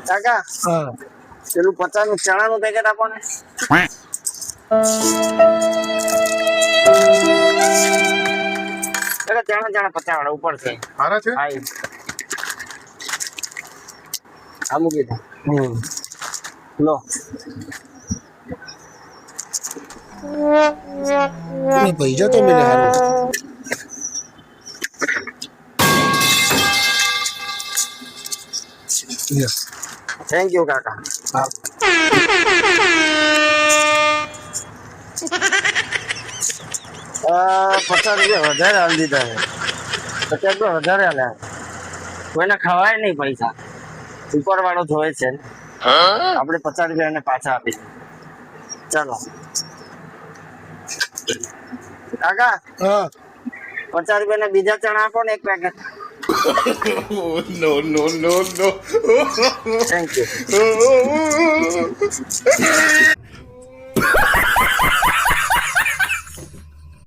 કાકા હા પેલું 50 નું ચણાનું પેકેટ આપો ને. ચણા 50 વાળા ઉપર છે. સારા છે. હા આ મૂકી દો. લો પૈસા તો મિલે સારું. થેન્ક યુ કાકા. હા 50 રૂપિયા વધારે હાલ દીધા છે. 50 રૂપિયા વધારે હાલ્યા. કોઈને ખવાય નહીં પૈસા. ઉપર વાળો ધોય છે ને. આપણે 50 રૂપિયા એને પાછા આપી ચાલો કાકા. હા 50 રૂપિયા બીજા ચણા આપો ને એક packet. No no no no thank you.